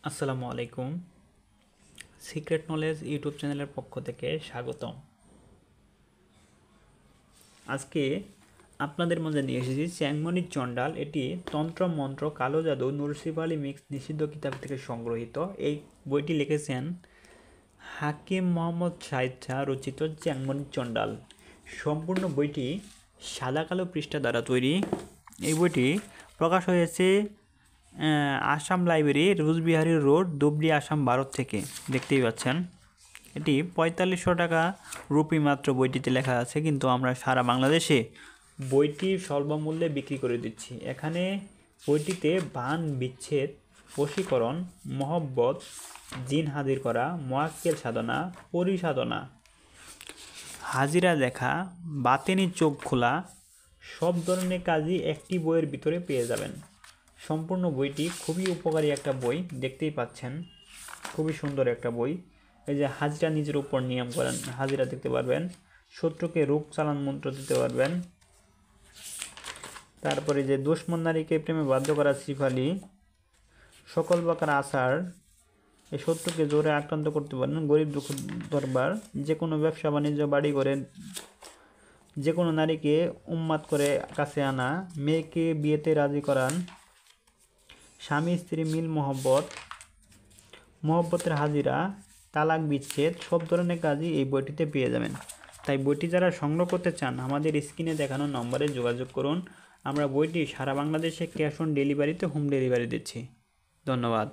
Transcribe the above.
আসসালামু আলাইকুম। Secret knowledge YouTube চ্যানেলের পক্ষ থেকে স্বাগতম। আজকে আপনাদের মধ্যে নিয়ে এসেছি চ্যাংমণি চণ্ডাল। এটি তন্ত্র মন্ত্র কালো জাদু নুরসিফ আলী মিক্স নিষিদ্ধ কিতাব থেকে সংগ্রহীত। এই বইটি লিখেছেন হাকিম মোহাম্মদ শাহিদ শাহ, রচিত চ্যাংমণি চণ্ডাল। সম্পূর্ণ বইটি সাদা কালো পৃষ্ঠা দ্বারা তৈরি। এই বইটি প্রকাশ হয়েছে আসাম লাইব্রেরি, রুজবিহারি রোড, ধুবড়ী, আসাম, ভারত থেকে। দেখতেই পাচ্ছেন এটি 4500 টাকা রুপি মাত্র বইটিতে লেখা আছে, কিন্তু আমরা সারা বাংলাদেশে বইটি স্বল্পমূল্যে বিক্রি করে দিচ্ছি। এখানে বইটিতে বান, বিচ্ছেদ, বশীকরণ, মহব্বত, জিন হাজির করা, মোয়াক্কেল সাধনা, পরিসাধনা, হাজিরা দেখা, বাতেনি চোখ খোলা, সব ধরনের কাজই একটি বইয়ের ভিতরে পেয়ে যাবেন। সম্পূর্ণ বইটি খুবই উপকারী একটা বই, দেখতেই পাচ্ছেন খুবই সুন্দর একটা বই। এই যে হাজিরা নিজের উপর নিয়ম করেন, হাজিরা দেখতে পারবেন। শত্রুকে রোগ চালান মন্ত্র দিতে পারবেন। তারপরে যে দুশ্মন নারীকে প্রেমে বাধ্য করা সিফালি, সকল প্রকার আচার, এই শত্রুকে জোরে আক্রান্ত করতে পারেন। গরিব দুঃখ দরবার, যে কোনো ব্যবসা বাণিজ্য, বাড়ি ঘরে যে কোনো নারীকে উন্মাদ করে কাছে আনা, মেয়েকে বিয়েতে রাজি করান, স্বামী স্ত্রী মিল, মহব্বতের হাজিরা, তালাক বিচ্ছেদ, সব ধরনের কাজই এই বইটিতে পেয়ে যাবেন। তাই বইটি যারা সংগ্রহ করতে চান আমাদের স্ক্রিনে দেখানো নম্বরে যোগাযোগ করুন। আমরা বইটি সারা বাংলাদেশে ক্যাশ অন ডেলিভারিতে হোম ডেলিভারি দিচ্ছি। ধন্যবাদ।